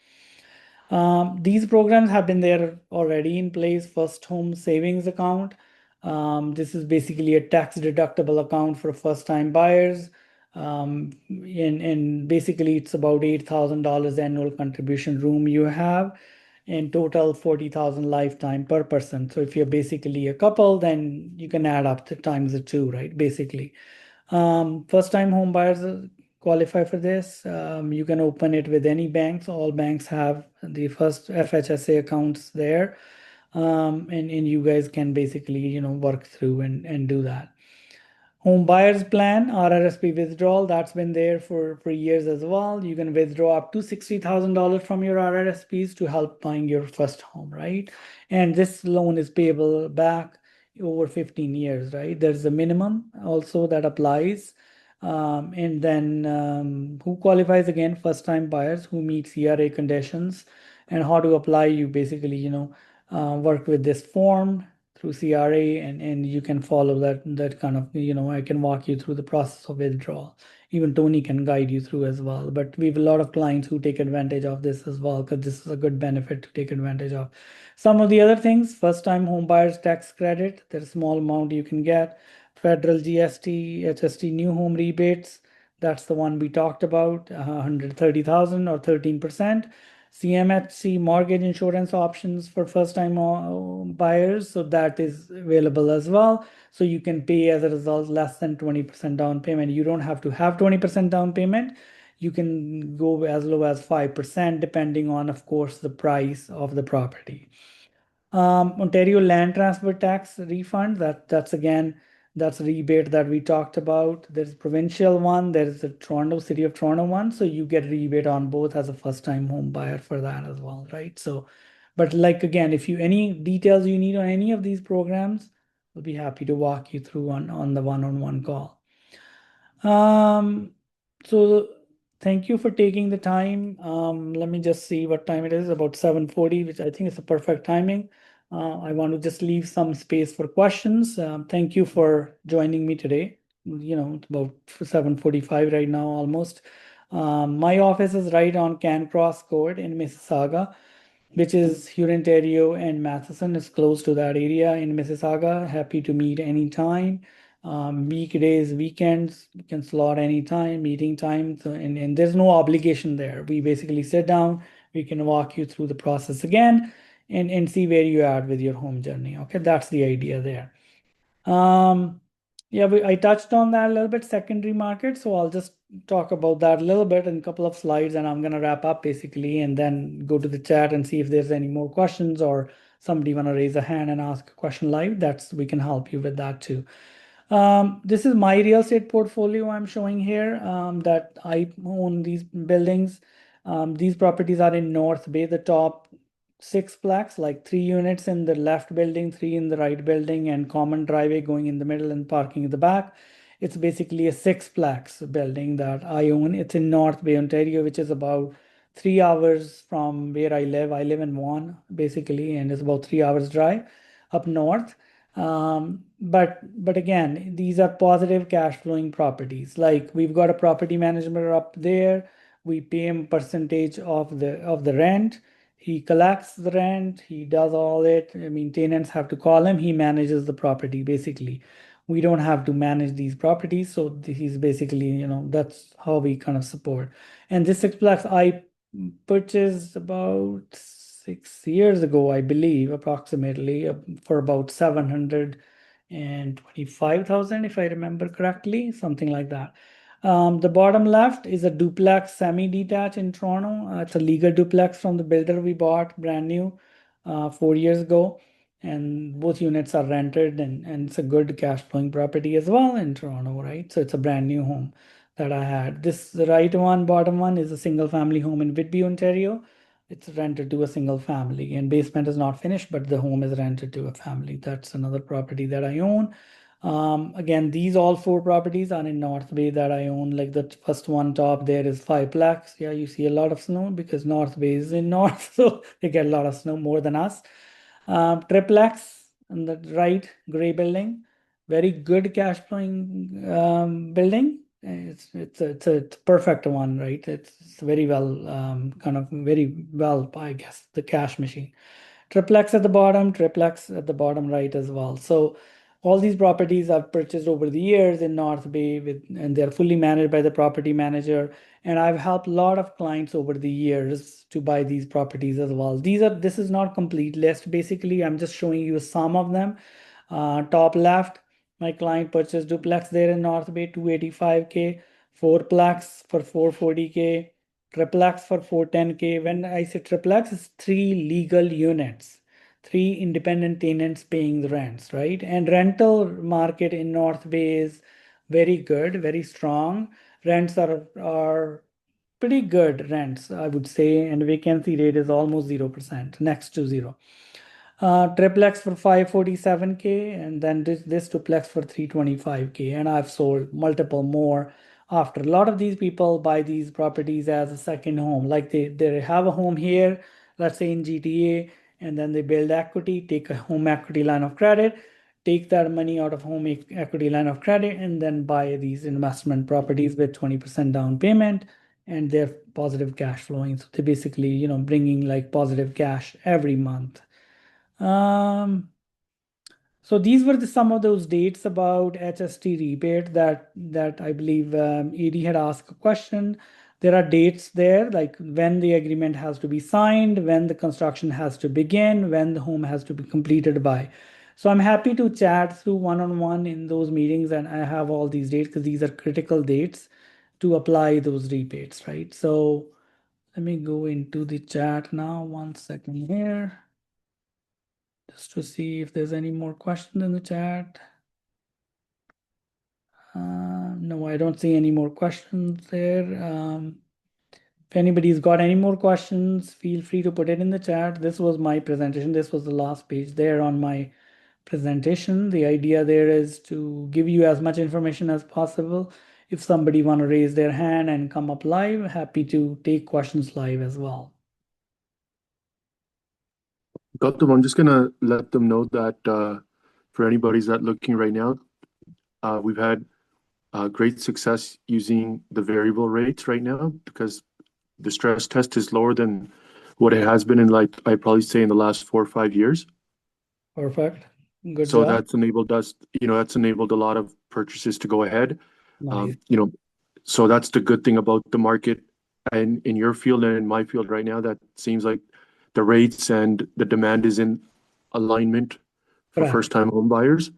Speaker 1: These programs have been there already in place. First home savings account. This is basically a tax deductible account for first time buyers. And basically it's about $8,000 annual contribution room you have. In total, 40,000 lifetime per person. So if you're basically a couple, then you can add up to times the two, right? Basically. First time home buyers qualify for this. You can open it with any banks. All banks have the first FHSA accounts there. And you guys can basically, work through and do that. Home buyers plan, RRSP withdrawal, that's been there for years as well. You can withdraw up to $60,000 from your RRSPs to help buying your first home, right? And this loan is payable back over 15 years, right? There's a minimum also that applies. And then who qualifies again? First time buyers who meet CRA conditions. And how to apply, you basically, work with this form. through CRA, and you can follow that kind of, I can walk you through the process of withdrawal. Even Tony can guide you through as well. But we have a lot of clients who take advantage of this as well, because this is a good benefit to take advantage of. Some of the other things: first time home buyers tax credit, there's a small amount you can get. Federal GST, HST new home rebates, that's the one we talked about, 130,000 or 13%. CMHC mortgage insurance options for first time buyers, so that is available as well. So you can pay as a result less than 20% down payment. You don't have to have 20% down payment. You can go as low as 5%, depending on, of course, the price of the property. Ontario land transfer tax refund, that's again, that's a rebate that we talked about. There's provincial one, there's the City of Toronto one, so you get rebate on both as a first time home buyer for that as well, right? So, but like, again, if you any details you need on any of these programs, we'll be happy to walk you through on the one-on-one call. So thank you for taking the time. Let me just see what time it is, about 7:40, which I think is the perfect timing. I want to just leave some space for questions. Thank you for joining me today. It's about 7:45 right now, almost. My office is right on Cancross Court in Mississauga, which is Hurontario and Matheson is close to that area in Mississauga. Happy to meet anytime. Weekdays, weekends, you can slot anytime, meeting time. So, and there's no obligation there. We basically sit down, we can walk you through the process again and see where you are with your home journey. Okay, that's the idea there. Yeah, I touched on that a little bit, secondary market. So I'll just talk about that a little bit in a couple of slides, and I'm going to wrap up basically and then go to the chat and see if there's any more questions, or somebody want to raise a hand and ask a question live. We can help you with that too. This is my real estate portfolio I'm showing here, that I own these buildings. These properties are in North Bay, the top sixplex, like 3 units in the left building, 3 in the right building, and common driveway going in the middle and parking in the back. It's basically a sixplex building that I own. It's in North Bay, Ontario, which is about 3 hours from where I live. I live in Vaughan, basically, and it's about 3 hours drive up north. But again, these are positive cash flowing properties. Like, we've got a property manager up there. We pay him percentage of the rent. He collects the rent. He does all it. I mean, tenants have to call him. He manages the property basically. We don't have to manage these properties. So he's basically, that's how we kind of support. And this sixplex I purchased about 6 years ago, I believe, approximately, for about 725,000, if I remember correctly, something like that. The bottom left is a duplex semi-detached in Toronto. It's a legal duplex from the builder we bought brand new 4 years ago. And both units are rented, and it's a good cash flowing property as well in Toronto, right? So it's a brand new home that I had. The right one, bottom one, is a single family home in Whitby, Ontario. It's rented to a single family, and basement is not finished, but the home is rented to a family. That's another property that I own. Again, these all 4 properties are in North Bay that I own. Like, the first one top there is fiveplex. Yeah, you see a lot of snow because North Bay is in north, so they get a lot of snow, more than us. Triplex on the right, gray building, very good cash flowing building. It's a perfect one, right? It's very well, kind of very well, I guess, the cash machine. Triplex at the bottom, triplex at the bottom right as well. So all these properties I've purchased over the years in North Bay, and they're fully managed by the property manager. And I've helped a lot of clients over the years to buy these properties as well. This is not complete list. Basically, I'm just showing you some of them. Top left, my client purchased duplex there in North Bay, 285K, fourplex for 440K, triplex for 410K. When I say triplex, it's 3 legal units, 3 independent tenants paying the rents, right? And rental market in North Bay is very good, very strong. Rents are pretty good rents, I would say, and vacancy rate is almost 0%, next to 0. Triplex for 547K, and then this duplex for 325K. And I've sold multiple more after. A lot of these people buy these properties as a second home. Like, they have a home here, let's say in GTA, and then they build equity, take a home equity line of credit, take that money out of home equity line of credit, and then buy these investment properties with 20% down payment, and they're positive cash flowing. So they basically, bringing like positive cash every month. So these were some of those dates about HST rebate that I believe ED had asked a question. There are dates there, like when the agreement has to be signed, when the construction has to begin, when the home has to be completed by. So I'm happy to chat through one-on-one in those meetings, and I have all these dates because these are critical dates to apply those rebates, right? So let me go into the chat now. 1 second here, just to see if there's any more questions in the chat. No, I don't see any more questions there. If anybody's got any more questions, feel free to put it in the chat. This was my presentation. This was the last page there on my presentation. The idea there is to give you as much information as possible. If somebody want to raise their hand and come up live, happy to take questions live as well.
Speaker 3: Gautam, I'm just gonna let them know that for anybody's that looking right now, we've had great success using the variable rates right now because the stress test is lower than what it has been in, like, I'd probably say in the last 4 or 5 years.
Speaker 1: Perfect. Good
Speaker 3: So
Speaker 1: job.
Speaker 3: that's enabled us, that's enabled a lot of purchases to go ahead.
Speaker 1: Nice.
Speaker 3: So that's the good thing about the market and in your field and in my field right now, that seems like the rates and the demand is in alignment for
Speaker 1: Correct.
Speaker 3: first-time home buyers.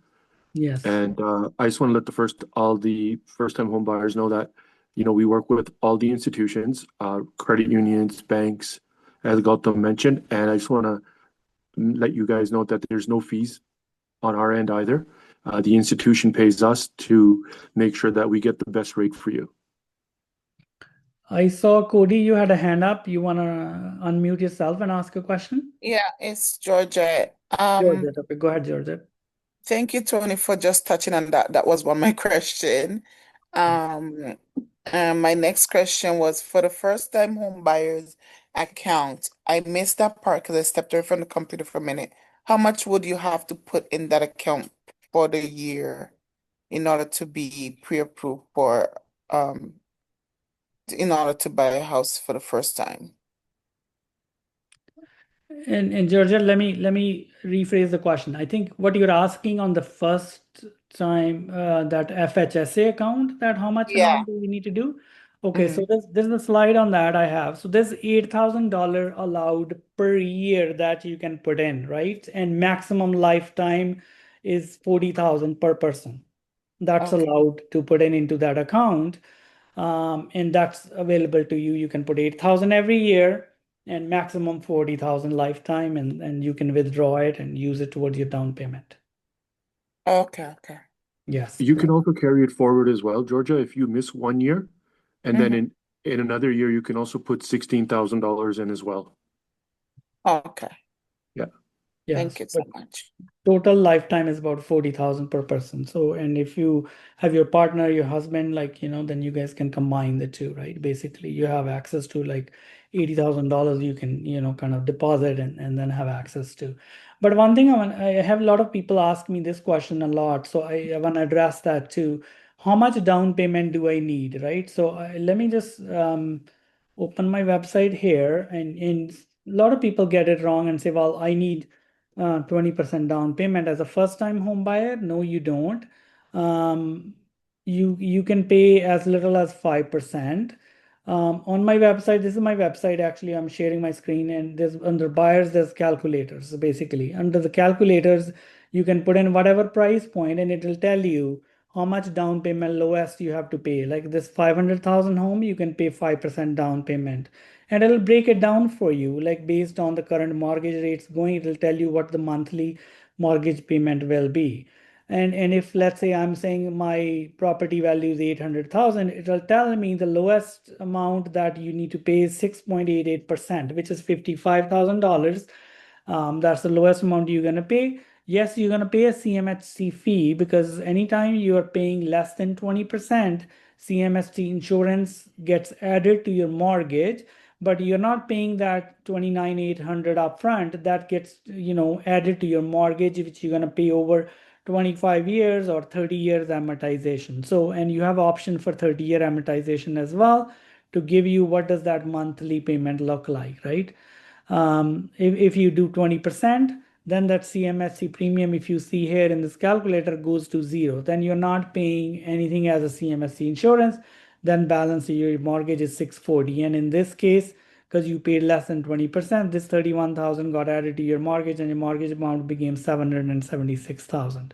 Speaker 1: Yes.
Speaker 3: And I just want to let all the first-time home buyers know that, we work with all the institutions, credit unions, banks, as Gautam mentioned. And I just want to let you guys know that there's no fees on our end either. The institution pays us to make sure that we get the best rate for you.
Speaker 1: I saw Cody, you had a hand up. You want to unmute yourself and ask a question?
Speaker 4: Yeah, it's Georgia.
Speaker 1: Georgia, okay, go ahead, Georgia.
Speaker 4: Thank you, Tony, for just touching on that. That was one of my question. My next question was for the first time home buyers account. I missed that part because I stepped away from the computer for a minute. How much would you have to put in that account for the year in order to be pre-approved in order to buy a house for the first time?
Speaker 1: And Georgia, let me rephrase the question. I think what you're asking on the first time that FHSA account, that how much
Speaker 4: Yeah.
Speaker 1: amount do we need to do? Okay, so there's a slide on that I have. So there's $8,000 allowed per year that you can put in, right? And maximum lifetime is 40,000 per person. That's
Speaker 4: Okay.
Speaker 1: allowed to put in into that account. And that's available to you. You can put 8,000 every year and maximum 40,000 lifetime, and you can withdraw it and use it towards your down payment.
Speaker 4: Okay.
Speaker 1: Yes.
Speaker 3: You can also carry it forward as well, Georgia, if you miss 1 year, and then in another year, you can also put $16,000 in as well.
Speaker 4: Okay.
Speaker 3: Yeah.
Speaker 1: Yes.
Speaker 4: Thank you so much.
Speaker 1: Total lifetime is about 40,000 per person. So, and if you have your partner, your husband, then you guys can combine the two, right? Basically, you have access to like $80,000 you can, kind of deposit and then have access to. But one thing I have a lot of people ask me this question a lot. So I want to address that too. How much down payment do I need, right? So let me just open my website here, and a lot of people get it wrong and say, well, I need 20% down payment as a first-time home buyer. No, you don't. You can pay as little as 5%. On my website, this is my website actually. I'm sharing my screen, and there's under buyers, there's calculators. So basically, under the calculators, you can put in whatever price point, and it will tell you how much down payment lowest you have to pay. Like this 500,000 home, you can pay 5% down payment, and it'll break it down for you, like based on the current mortgage rates going, it'll tell you what the monthly mortgage payment will be. And if let's say I'm saying my property value is 800,000, it'll tell me the lowest amount that you need to pay is 6.88%, which is $55,000. That's the lowest amount you're gonna pay. Yes, you're gonna pay a CMHC fee because anytime you are paying less than 20%, CMHC insurance gets added to your mortgage. but you're not paying that 29,800 upfront. That gets, added to your mortgage, which you're going to pay over 25 years or 30 years amortization. So, and you have option for 30-year amortization as well to give you what does that monthly payment look like, right? If you do 20%, then that CMSC premium, if you see here in this calculator, goes to zero. Then you're not paying anything as a CMSC insurance. Then balance of your mortgage is 640. And in this case, because you paid less than 20%, this 31,000 got added to your mortgage and your mortgage amount became 776,000.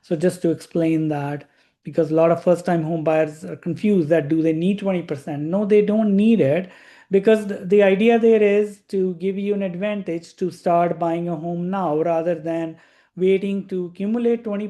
Speaker 1: So just to explain that, because a lot of first-time home buyers are confused that do they need 20%? No, they don't need it, because the idea there is to give you an advantage to start buying a home now rather than waiting to accumulate 20.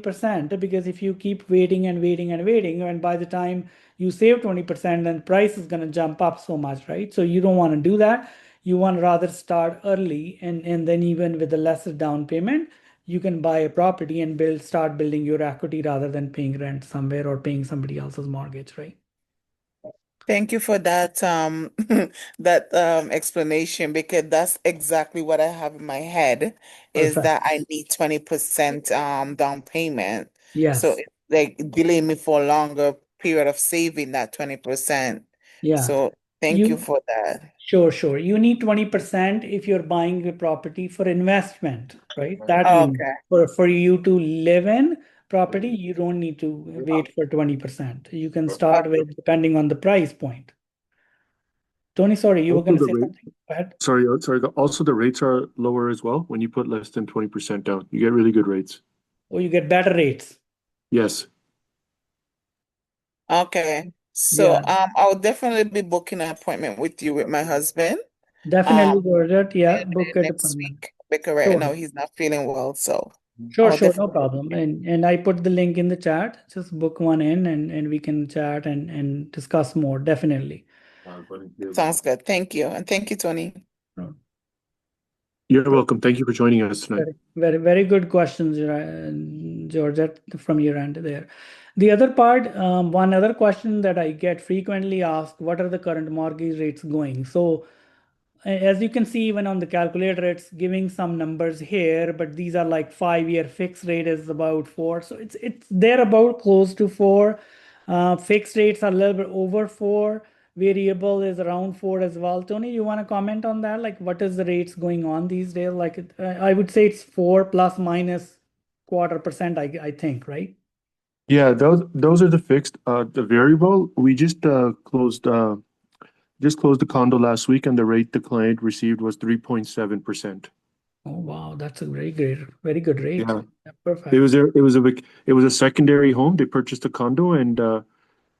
Speaker 1: Because if you keep waiting and waiting and waiting, and by the time you save 20%, then price is going to jump up so much, right? So you don't want to do that. You want to rather start early, and then even with a lesser down payment, you can buy a property and start building your equity rather than paying rent somewhere or paying somebody else's mortgage, right?
Speaker 4: Thank you for that that explanation, because that's exactly what I have in my head, is
Speaker 1: Perfect.
Speaker 4: that I need 20% down payment. So
Speaker 1: Yes.
Speaker 4: it's like delaying me for a longer period of saving that 20%.
Speaker 1: Yeah.
Speaker 4: So thank you
Speaker 1: You
Speaker 4: for that.
Speaker 1: Sure. You need 20% if you're buying a property for investment, right? That you need.
Speaker 4: Okay.
Speaker 1: For you to live in property, you don't need to wait for 20%. You can start with depending on the price point. Tony, sorry, you were
Speaker 3: Also
Speaker 1: going to
Speaker 3: the
Speaker 1: say
Speaker 3: rate,
Speaker 1: something. Go ahead.
Speaker 3: sorry. Also the rates are lower as well when you put less than 20% down. You get really good rates.
Speaker 1: Or you get better rates.
Speaker 3: Yes.
Speaker 4: Okay. So
Speaker 1: Yeah,
Speaker 4: I'll definitely be booking an appointment with you with my husband
Speaker 1: definitely,
Speaker 4: um
Speaker 1: Georgette. Yeah,
Speaker 4: early
Speaker 1: book a
Speaker 4: next
Speaker 1: appointment.
Speaker 4: week, because right
Speaker 1: Sure.
Speaker 4: now he's not feeling well. So
Speaker 1: Sure,
Speaker 4: I'll
Speaker 1: sure, no
Speaker 4: definitely book
Speaker 1: problem. And I put the link in the chat. Just book one in, and we can chat and discuss more, definitely.
Speaker 4: Sounds good. Thank you. And thank you, Tony.
Speaker 3: You're welcome. Thank you for joining us tonight.
Speaker 1: Very good questions, Georgette, from your end there. The other part, one other question that I get frequently asked, what are the current mortgage rates going? So as you can see, even on the calculator, it's giving some numbers here, but these are like 5-year fixed rate is about 4. So it's there about close to 4. Fixed rates are a little bit over 4. Variable is around 4 as well. Tony, you want to comment on that? Like, what is the rates going on these days? Like, I would say it's 4 plus minus quarter percent, I think, right?
Speaker 3: Yeah, those are the fixed. The variable, we just closed the condo last week, and the rate the client received was 3.7%.
Speaker 1: Oh, wow, that's a very good rate.
Speaker 3: Yeah.
Speaker 1: Yeah,
Speaker 3: It
Speaker 1: perfect.
Speaker 3: was a secondary home. They purchased a condo, and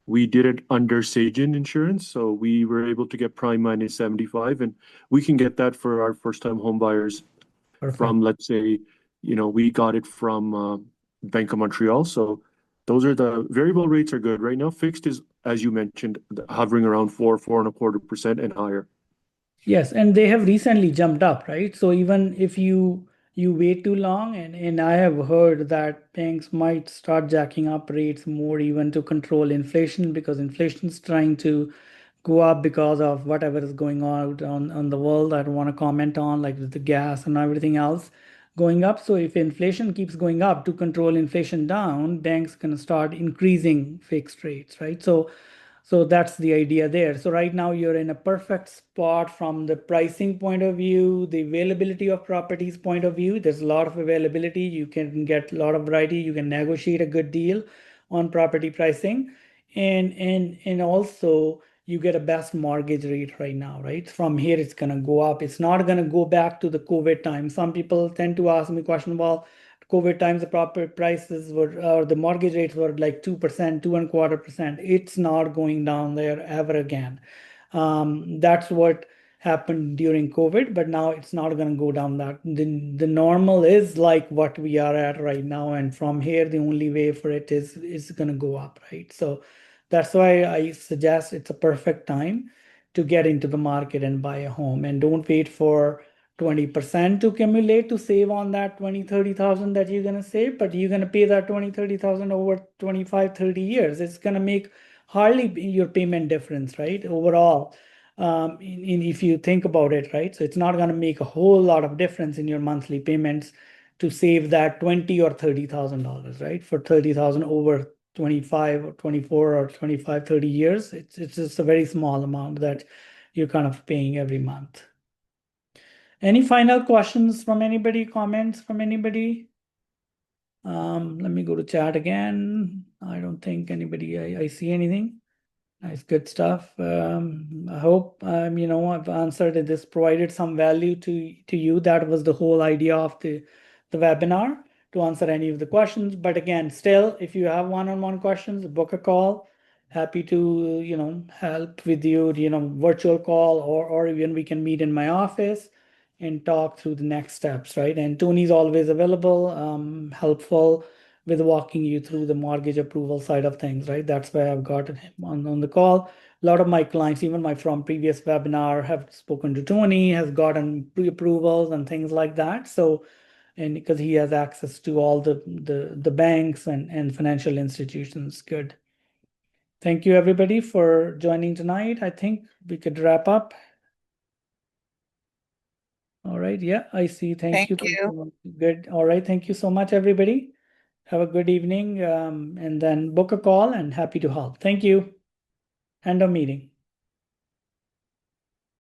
Speaker 3: we did it under Sagen insurance, so we were able to get prime minus 75, and we can get that for our first-time home buyers
Speaker 1: Perfect.
Speaker 3: from, let's say, we got it from Bank of Montreal. So those are the variable rates are good right now. Fixed is, as you mentioned, hovering around 4.25% and higher.
Speaker 1: Yes, and they have recently jumped up, right? So even if you wait too long, and I have heard that banks might start jacking up rates more even to control inflation, because inflation is trying to go up because of whatever is going on the world. I don't want to comment on, like with the gas and everything else going up. So if inflation keeps going up, to control inflation down, banks can start increasing fixed rates, right? So that's the idea there. So right now you're in a perfect spot from the pricing point of view, the availability of properties point of view. There's a lot of availability. You can get a lot of variety. You can negotiate a good deal on property pricing. And also you get a best mortgage rate right now, right? From here it's gonna go up. It's not gonna go back to the COVID time. Some people tend to ask me question, well, COVID times the property prices were, or the mortgage rates were like 2%, 2.25%. It's not going down there ever again. That's what happened during COVID, but now it's not going to go down that. The normal is like what we are at right now, and from here the only way for it is going to go up, right? So that's why I suggest it's a perfect time to get into the market and buy a home, and don't wait for 20% to accumulate to save on that 20, 30,000 that you're going to save, but you're going to pay that 20, 30,000 over 25, 30 years. It's going to make hardly your payment difference, right? Overall. if you think about it, right? So it's not going to make a whole lot of difference in your monthly payments to save that $20,000 or $30,000, right? For 30,000 over 25 or 24 or 25, 30 years, it's just a very small amount that you're kind of paying every month. Any final questions from anybody? Comments from anybody? Let me go to chat again. I don't think anybody, I see anything. Nice, good stuff. I hope I've answered this, provided some value to you. That was the whole idea of the webinar, to answer any of the questions. But again, still, if you have one-on-one questions, book a call. Happy to help with you, virtual call, or even we can meet in my office and talk through the next steps, right? And Tony's always available, helpful with walking you through the mortgage approval side of things, right? That's why I've got him on the call. A lot of my clients, even from previous webinar, have spoken to Tony, has gotten pre-approvals and things like that. So, and because he has access to all the banks and financial institutions. Good. Thank you everybody for joining tonight. I think we could wrap up. All right. Yeah, I see. Thank you.
Speaker 4: Thank you.
Speaker 1: Good. All right. Thank you so much, everybody. Have a good evening, and then book a call, and happy to help. Thank you. End of meeting.